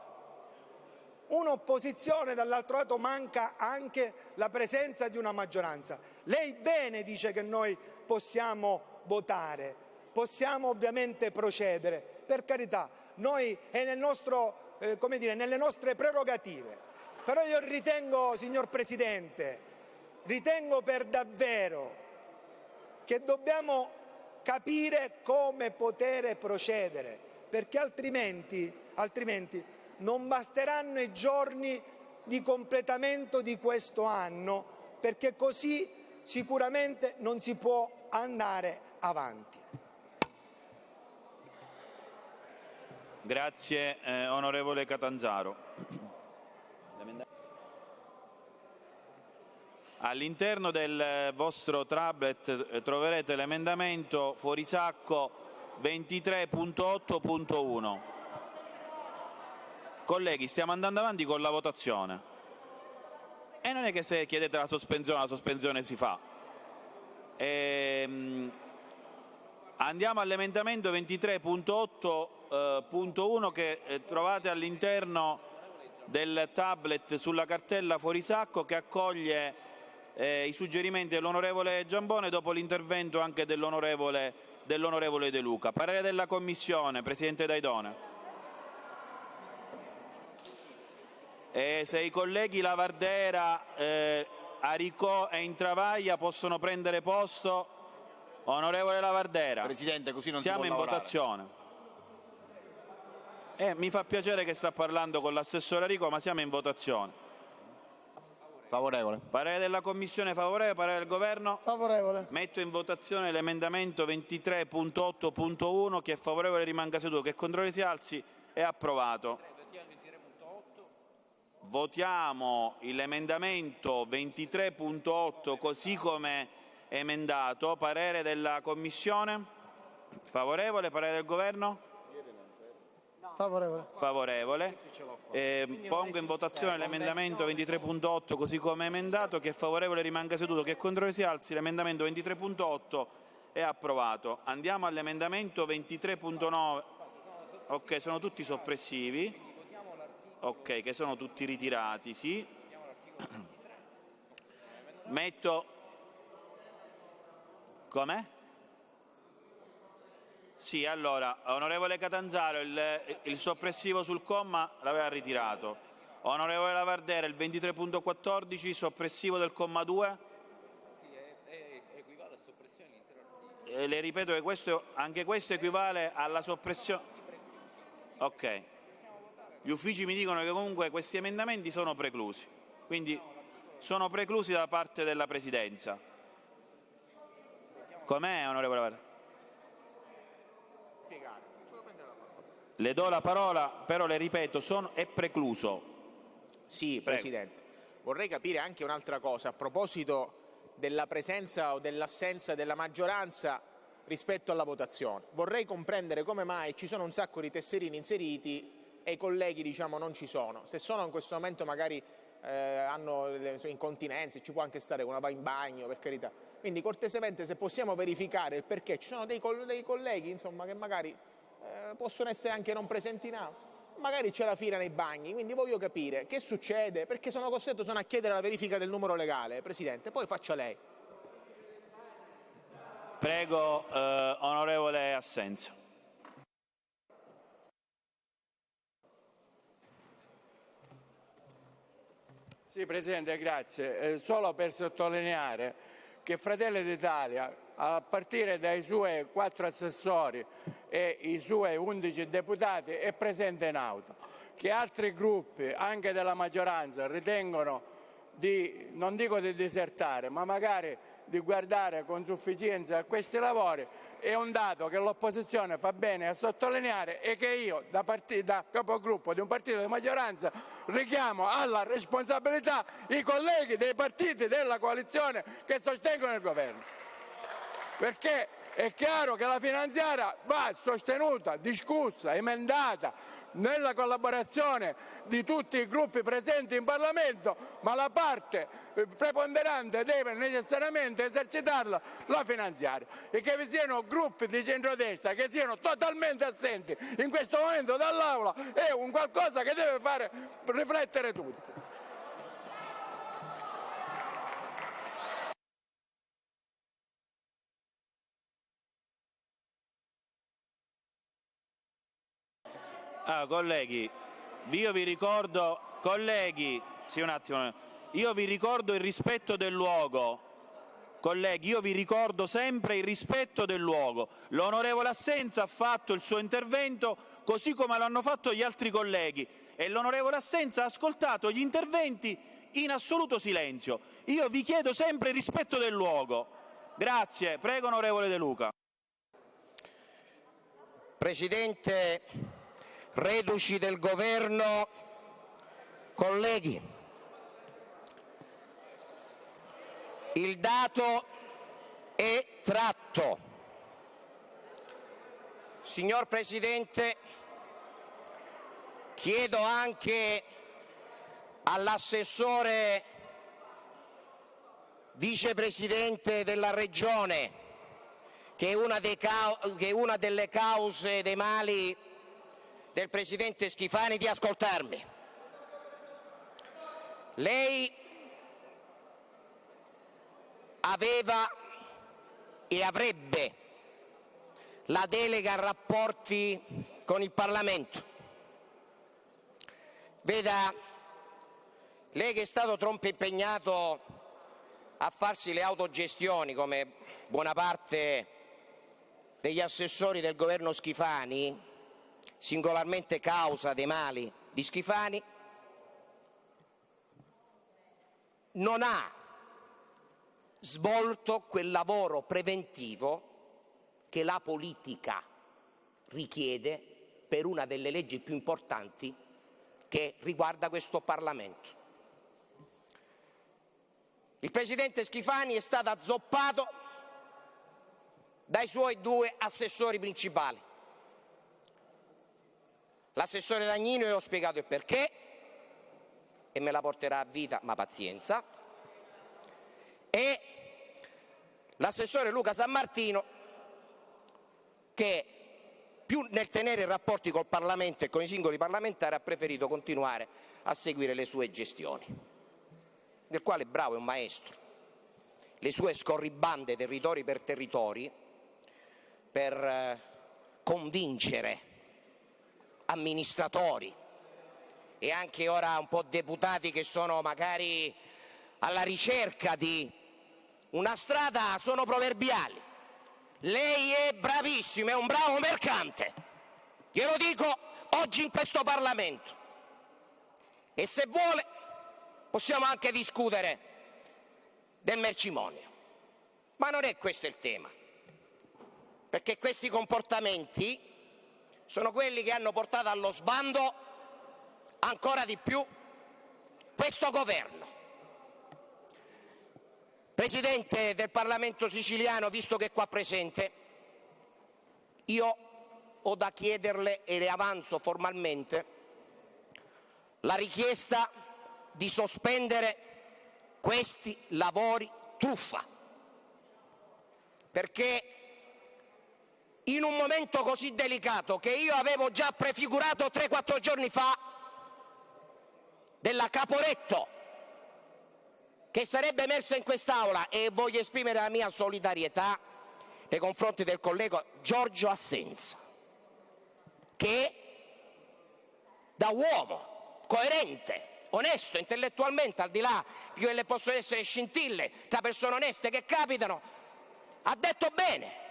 un'opposizione, dall'altro lato manca anche la presenza di una maggioranza. Lei bene dice che noi possiamo votare, possiamo ovviamente procedere, per carità, noi è nel nostro, nelle nostre prerogative. Però io ritengo, signor Presidente, ritengo per davvero che dobbiamo capire come poter procedere, perché altrimenti non basteranno i giorni di completamento di questo anno, perché così sicuramente non si può andare avanti. Grazie onorevole Catanzaro. All'interno del vostro tablet troverete l'emendamento fuorisacco 23.8.1. Colleghi, stiamo andando avanti con la votazione e non è che se chiedete la sospensione si fa. Andiamo all'emendamento 23.8.1 che trovate all'interno del tablet sulla cartella fuorisacco, che accoglie i suggerimenti dell'onorevole Giambone dopo l'intervento anche dell'onorevole De Luca. Parere della Commissione, Presidente Daidone. Se i colleghi Lavardera, Aricò e Intravaglia possono prendere posto. Onorevole Lavardera, Presidente, così non siamo si in può lavorare. votazione. Mi fa piacere che sta parlando con l'assessore Aricò, ma siamo in votazione. Favorevole. Parere della Commissione favorevole, parere del Governo? Favorevole. Metto in votazione l'emendamento 23.8.1. Chi è favorevole rimanga seduto, chi è contrario si alzi. È approvato. Votiamo l'emendamento 23.8 così come emendato. Parere della Commissione? Favorevole. Parere del Governo? Favorevole. Favorevole. Pongo in votazione l'emendamento 23.8 così come emendato. Chi è favorevole rimanga seduto, chi è contrario si alzi. L'emendamento 23.8 è approvato. Andiamo all'emendamento 23.9. Ok, sono tutti soppressivi. Ok, che sono tutti ritirati, sì. Metto... Com'è? Sì, allora, onorevole Catanzaro, il soppressivo sul comma l'aveva ritirato. Onorevole Lavardera, il 23.14, soppressivo del comma 2? Sì, equivale a soppressione dell'intero articolo. Le ripeto che anche questo equivale alla soppressione... Ok. Gli uffici mi dicono che comunque questi emendamenti sono preclusi, quindi sono preclusi da parte della Presidenza. Com'è, onorevole Lavardera? Le do la parola, però le ripeto, è precluso. Sì, Presidente. Vorrei capire anche un'altra cosa a proposito della presenza o dell'assenza della maggioranza rispetto alla votazione. Vorrei comprendere come mai ci sono un sacco di tesserini inseriti e i colleghi, diciamo, non ci sono. Se sono in questo momento magari hanno le sue incontinenze, ci può anche stare, uno va in bagno, per carità. Quindi cortesemente se possiamo verificare il perché. Ci sono dei colleghi, insomma, che magari possono essere anche non presenti in aula, magari c'è la fila nei bagni, quindi voglio capire che succede, perché sono costretto a chiedere la verifica del numero legale, Presidente, poi faccia lei. Prego, onorevole Assenzio. Sì, Presidente, grazie. Solo per sottolineare che Fratelli d'Italia, a partire dai suoi 4 assessori e i suoi 11 deputati, è presente in Aula. Che altri gruppi, anche della maggioranza, ritengono non dico di disertare, ma magari di guardare con sufficienza a questi lavori, è un dato che l'opposizione fa bene a sottolineare e che io, da capogruppo di un partito di maggioranza, richiamo alla responsabilità i colleghi dei partiti della coalizione che sostengono il governo. Perché è chiaro che la finanziaria va sostenuta, discussa, emendata, nella collaborazione di tutti i gruppi presenti in Parlamento, ma la parte preponderante deve necessariamente esercitarla la finanziaria, e che vi siano gruppi di centrodestra che siano totalmente assenti in questo momento dall'Aula è un qualcosa che deve fare riflettere tutti. Colleghi, io vi ricordo, sì, un attimo, io vi ricordo il rispetto del luogo. Colleghi, io vi ricordo sempre il rispetto del luogo. L'onorevole Assenza ha fatto il suo intervento così come lo hanno fatto gli altri colleghi e l'onorevole Assenza ha ascoltato gli interventi in assoluto silenzio. Io vi chiedo sempre il rispetto del luogo. Grazie. Prego, onorevole De Luca. Presidente, reduci del governo, colleghi, il dato è tratto. Signor Presidente, chiedo anche all'assessore vicepresidente della Regione, che è una delle cause dei mali del Presidente Schifani, di ascoltarmi. Lei aveva e avrebbe la delega a rapporti con il Parlamento. Veda, lei che è stato troppo impegnato a farsi le autogestioni come buona parte degli assessori del governo Schifani, singolarmente causa dei mali di Schifani, non ha svolto quel lavoro preventivo che la politica richiede per una delle leggi più importanti che riguarda questo Parlamento. Il Presidente Schifani è stato azzoppato dai suoi 2 assessori principali. L'assessore Dagnino, io ho spiegato il perché e me la porterà a vita, ma pazienza, e l'assessore Luca Sammartino, che più nel tenere rapporti col Parlamento e con i singoli parlamentari ha preferito continuare a seguire le sue gestioni. del quale Bravo è un maestro, le sue scorribande territori per territori per convincere amministratori e anche ora un po' deputati che sono magari alla ricerca di una strada, sono proverbiali. Lei è bravissimo, è un bravo mercante, glielo dico oggi in questo Parlamento, e se vuole possiamo anche discutere del mercimonio, ma non è questo il tema, perché questi comportamenti sono quelli che hanno portato allo sbando ancora di più questo governo. Presidente del Parlamento siciliano, visto che è qua presente, io ho da chiederle e le avanzo formalmente la richiesta di sospendere questi lavori truffa, perché in un momento così delicato, che io avevo già prefigurato 3-4 giorni fa, della Caporetto, che sarebbe emersa in quest'Aula, e voglio esprimere la mia solidarietà nei confronti del collega Giorgio Assenza, che da uomo coerente, onesto, intellettualmente, al di là di quelle possono essere scintille tra persone oneste che capitano, ha detto bene.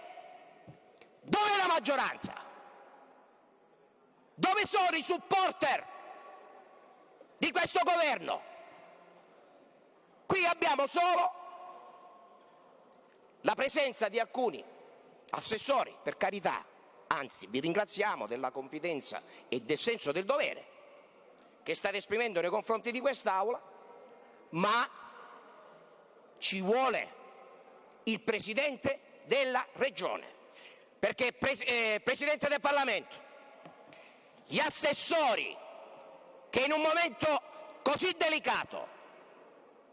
Dove è la maggioranza? Dove sono i supporter di questo governo? Qui abbiamo solo la presenza di alcuni assessori, per carità, anzi vi ringraziamo della confidenza e del senso del dovere che state esprimendo nei confronti di quest'Aula, ma ci vuole il Presidente della Regione, perché Presidente del Parlamento, gli assessori che in un momento così delicato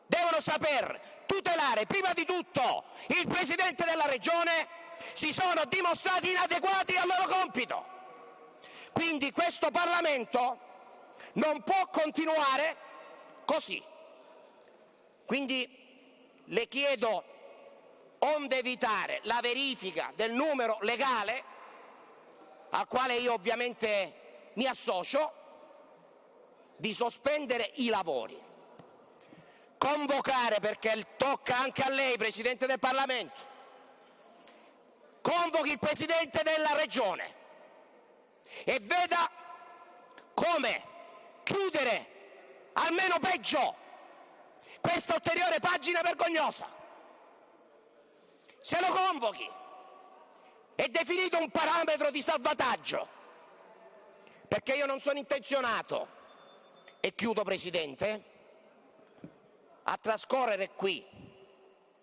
devono saper tutelare prima di tutto il Presidente della Regione, si sono dimostrati inadeguati al loro compito. Quindi questo Parlamento non può continuare così. Quindi le chiedo, onde evitare la verifica del numero legale, al quale io ovviamente mi associo, di sospendere i lavori, convocare, perché tocca anche a lei, Presidente del Parlamento, convochi il Presidente della Regione e veda come chiudere, almeno peggio, questa ulteriore pagina vergognosa. Se lo convochi, è definito un parametro di salvataggio, perché io non sono intenzionato, e chiudo Presidente, a trascorrere qui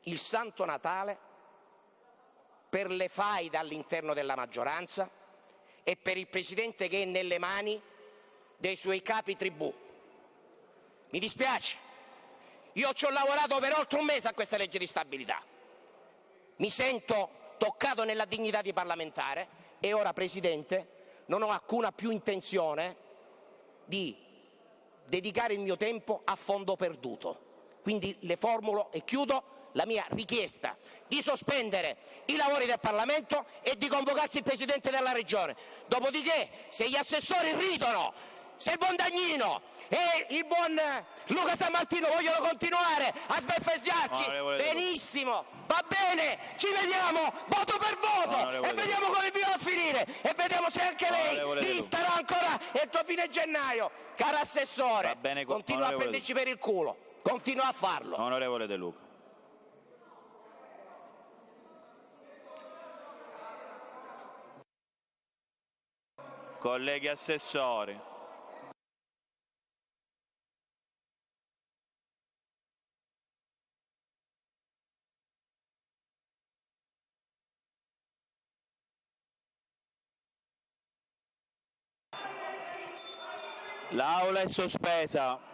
il Santo Natale per le faide all'interno della maggioranza e per il Presidente che è nelle mani dei suoi capi tribù. Mi dispiace, io ci ho lavorato per oltre un mese a questa legge di stabilità, mi sento toccato nella dignità di parlamentare e ora, Presidente, non ho alcuna più intenzione di dedicare il mio tempo a fondo perduto. Quindi le formulo e chiudo la mia richiesta di sospendere i lavori del Parlamento e di convocarsi il Presidente della Regione. Dopodiché, se gli assessori ridono, se il buon Dagnino e il buon Luca Sammartino vogliono continuare a sbeffeggiarci, benissimo, va bene, ci vediamo voto per voto e vediamo come vi va a finire e vediamo se anche lei lì starà ancora entro fine gennaio. Caro assessore, continua a prenderci per il culo. Continua a farlo. Onorevole De Luca. Colleghi assessori. L'aula è sospesa.